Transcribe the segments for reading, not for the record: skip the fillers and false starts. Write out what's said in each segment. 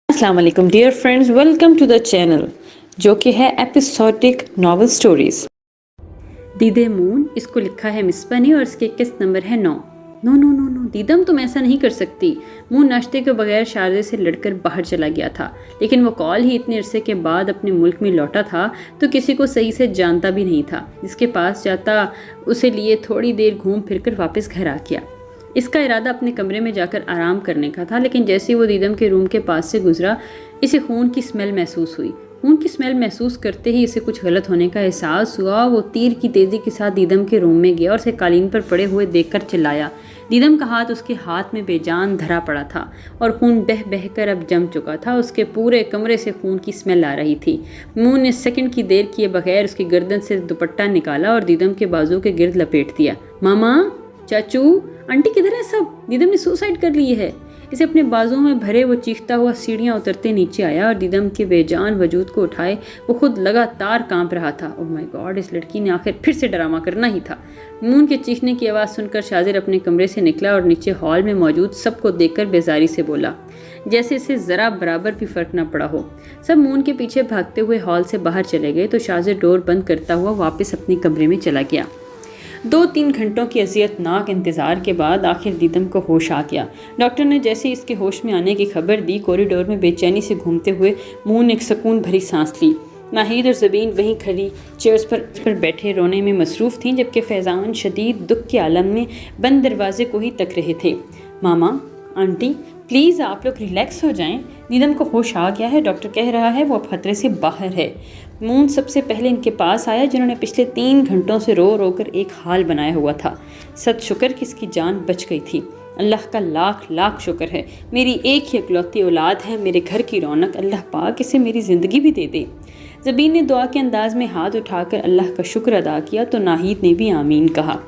السلام علیکم dear friends, welcome to the channel جو کہ ہے ایپیسوڈک ناول سٹوریز۔ دیدے مون، اس کو لکھا ہے مصباح نے اور اس کے قسط نمبر ہے 9۔ نو نو نو نو دیدم، تم ایسا نہیں کر سکتی۔ مون ناشتے کے بغیر شارزے سے لڑ کر باہر چلا گیا تھا، لیکن وہ کال ہی اتنے عرصے کے بعد اپنے ملک میں لوٹا تھا تو کسی کو صحیح سے جانتا بھی نہیں تھا۔ جس کے پاس جاتا اسے لیے تھوڑی دیر گھوم پھر کر واپس گھر آ گیا۔ اس کا ارادہ اپنے کمرے میں جا کر آرام کرنے کا تھا، لیکن جیسے وہ دیدم کے روم کے پاس سے گزرا اسے خون کی اسمیل محسوس ہوئی۔ خون کی اسمیل محسوس کرتے ہی اسے کچھ غلط ہونے کا احساس ہوا۔ وہ تیر کی تیزی کے ساتھ دیدم کے روم میں گیا اور اسے قالین پر پڑے ہوئے دیکھ کر چلایا۔ دیدم کا ہاتھ اس کے ہاتھ میں بے جان دھرا پڑا تھا اور خون بہہ بہہ کر اب جم چکا تھا۔ اس کے پورے کمرے سے خون کی اسمیل آ رہی تھی۔ مون نے سیکنڈ کی دیر کیے بغیر اس کی گردن سے دوپٹہ نکالا اور دیدم کے بازو کے گرد لپیٹ دیا۔ ماما، چاچو، آنٹی کدھر ہے سب؟ دیدم نے سوسائڈ کر لی ہے۔ اسے اپنے بازوں میں بھرے وہ چیختا ہوا سیڑھیاں اترتے نیچے آیا اور دیدم کے بے جان وجود کو اٹھائے وہ خود لگاتار کانپ رہا تھا۔ اوہ مائی گاڈ، اس لڑکی نے آخر پھر سے ڈرامہ کرنا ہی تھا۔ مون کے چیخنے کی آواز سن کر شاذر اپنے کمرے سے نکلا اور نیچے ہال میں موجود سب کو دیکھ کر بیزاری سے بولا، جیسے اسے ذرا برابر بھی فرق نہ پڑا ہو۔ سب مون کے پیچھے بھاگتے ہوئے ہال سے باہر چلے گئے تو شاذر ڈور بند کرتا ہوا واپس اپنے کمرے میں چلا گیا۔ 2-3 گھنٹوں کی اذیت ناک انتظار کے بعد آخر دیدم کو ہوش آ گیا۔ ڈاکٹر نے جیسے اس کے ہوش میں آنے کی خبر دی، کوریڈور میں بے چینی سے گھومتے ہوئے مون نے ایک سکون بھری سانس لی۔ ناہید اور زبین وہیں کھڑی چیئرز پر بیٹھے رونے میں مصروف تھیں، جبکہ فیضان شدید دکھ کے عالم میں بند دروازے کو ہی تک رہے تھے۔ ماما، آنٹی، پلیز آپ لوگ ریلیکس ہو جائیں، دیدم کو ہوش آ گیا ہے، ڈاکٹر کہہ رہا ہے وہ اب خطرے سے باہر ہے۔ مون سب سے پہلے ان کے پاس آیا، جنہوں نے پچھلے 3 گھنٹوں سے رو رو کر ایک حال بنایا ہوا تھا۔ ست شکر کہ اس کی جان بچ گئی تھی، اللہ کا لاکھ لاکھ شکر ہے۔ میری ایک ہی اکلوتی اولاد ہے، میرے گھر کی رونق، اللہ پاک اسے میری زندگی بھی دے دے۔ زبین نے دعا کے انداز میں ہاتھ اٹھا کر اللہ کا شکر ادا کیا تو ناہید نے بھی آمین کہا۔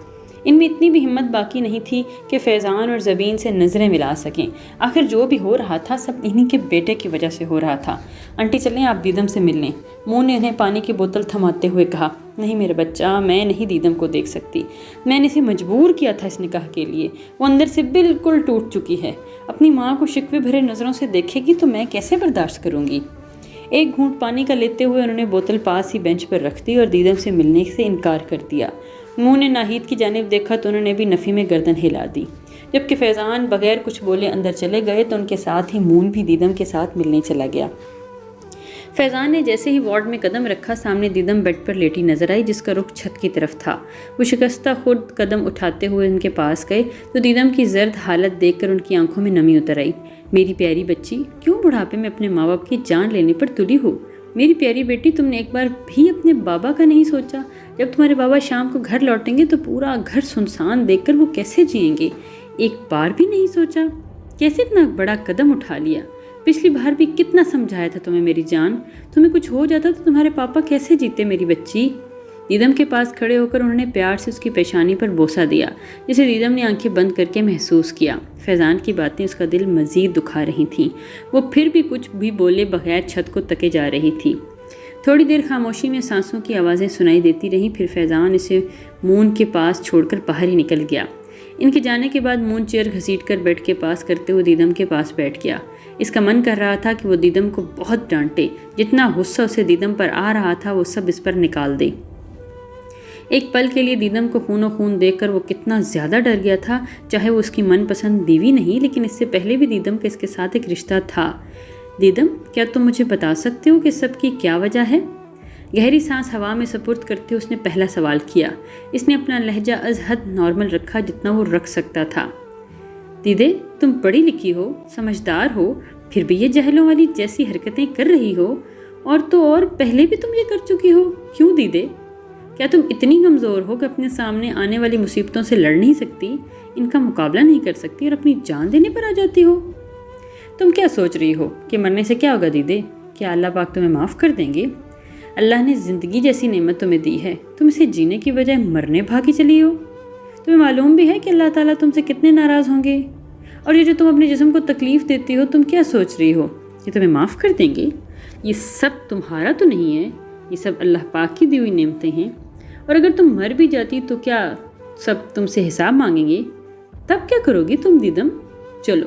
ان میں اتنی بھی ہمت باقی نہیں تھی کہ فیضان اور زبین سے نظریں ملا سکیں۔ آخر جو بھی ہو رہا تھا سب انہی کے بیٹے کی وجہ سے ہو رہا تھا۔ آنٹی چلیں آپ دیدم سے مل لیں، مون نے انہیں پانی کی بوتل تھماتے ہوئے کہا۔ نہیں میرے بچہ، میں نہیں دیدم کو دیکھ سکتی، میں نے اسے مجبور کیا تھا اس نکاح کے لیے، وہ اندر سے بالکل ٹوٹ چکی ہے۔ اپنی ماں کو شکوے بھرے نظروں سے دیکھے گی تو میں کیسے برداشت کروں گی؟ ایک گھونٹ پانی کا لیتے ہوئے انہوں نے بوتل پاس ہی بینچ پر رکھ دی اور دیدم سے ملنے سے انکار کر دیا۔ مون نے ناہید کی جانب دیکھا تو انہوں نے بھی نفی میں گردن ہلا دی۔ جبکہ فیضان بغیر کچھ بولے اندر چلے گئے تو ان کے ساتھ ہی مون بھی دیدم کے ساتھ ملنے چلا گیا۔ فیضان نے جیسے ہی وارڈ میں قدم رکھا، سامنے دیدم بیڈ پر لیٹی نظر آئی، جس کا رخ چھت کی طرف تھا۔ وہ شکستہ خود قدم اٹھاتے ہوئے ان کے پاس گئے تو دیدم کی زرد حالت دیکھ کر ان کی آنکھوں میں نمی اتر آئی۔ میری پیاری بچی، کیوں بڑھاپے میں اپنے ماں باپ کی جان لینے پر تلی ہو؟ میری پیاری بیٹی، تم نے ایک بار بھی اپنے بابا کا نہیں سوچا؟ جب تمہارے بابا شام کو گھر لوٹیں گے تو پورا گھر سنسان دیکھ کر وہ کیسے جئیں گے؟ ایک بار بھی نہیں سوچا؟ کیسے اتنا بڑا قدم اٹھا لیا؟ پچھلی بار بھی کتنا سمجھایا تھا تمہیں میری جان، تمہیں کچھ ہو جاتا تو تمہارے پاپا کیسے جیتے میری بچی؟ دیدم کے پاس کھڑے ہو کر انہوں نے پیار سے اس کی پیشانی پر بوسہ دیا، جسے دیدم نے آنکھیں بند کر کے محسوس کیا۔ فیضان کی باتیں اس کا دل مزید دکھا رہی تھیں۔ وہ پھر بھی کچھ بھی بولے بغیر چھت کو تکے جا رہی تھی۔ تھوڑی دیر خاموشی میں سانسوں کی آوازیں سنائی دیتی رہیں، پھر فیضان اسے مون کے پاس چھوڑ کر باہر ہی نکل گیا۔ ان کے جانے کے بعد مون چیئر گھسیٹ کر بیڈ کے پاس کرتے ہوئے دیدم کے پاس بیٹھ گیا۔ اس کا من کر رہا تھا کہ وہ دیدم کو بہت ڈانٹے، جتنا غصہ اسے دیدم پر آ رہا تھا وہ سب اس پر نکال دے۔ ایک پل کے لیے دیدم کو خون و خون دیکھ کر وہ کتنا زیادہ ڈر گیا تھا، چاہے وہ اس کی من پسند بیوی نہیں، لیکن اس سے پہلے بھی دیدم کا اس کے ساتھ ایک رشتہ تھا۔ دیدم، کیا تم مجھے بتا سکتے ہو کہ سب کی کیا وجہ ہے؟ گہری سانس ہوا میں سپرد کرتے اس نے پہلا سوال کیا۔ اس نے اپنا لہجہ از حد نارمل رکھا، جتنا وہ رکھ سکتا تھا۔ دیدے، تم پڑھی لکھی ہو، سمجھدار ہو، پھر بھی یہ جہلوں والی جیسی حرکتیں کر رہی ہو، اور تو اور پہلے بھی تم یہ کر چکی ہو، کیوں دیدے؟ کیا تم اتنی کمزور ہو کہ اپنے سامنے آنے والی مصیبتوں سے لڑ نہیں سکتی، ان کا مقابلہ نہیں کر سکتی اور اپنی جان دینے پر آ جاتی ہو؟ تم کیا سوچ رہی ہو کہ مرنے سے کیا ہوگا دیدے؟ کیا اللہ پاک تمہیں معاف کر دیں گے؟ اللہ نے زندگی جیسی نعمت تمہیں دی ہے، تم اسے جینے کی بجائے مرنے بھاگی چلی ہو۔ تمہیں معلوم بھی ہے کہ اللہ تعالیٰ تم سے کتنے ناراض ہوں گے، اور یہ جو تم اپنے جسم کو تکلیف دیتی ہو، تم کیا سوچ رہی ہو کہ تمہیں معاف کر دیں گے؟ یہ سب تمہارا تو نہیں ہے، یہ سب اللہ پاک کی دی ہوئی نعمتیں ہیں، اور اگر تم مر بھی جاتی تو کیا سب تم سے حساب مانگیں گے؟ تب کیا کرو گی تم دیدم؟ چلو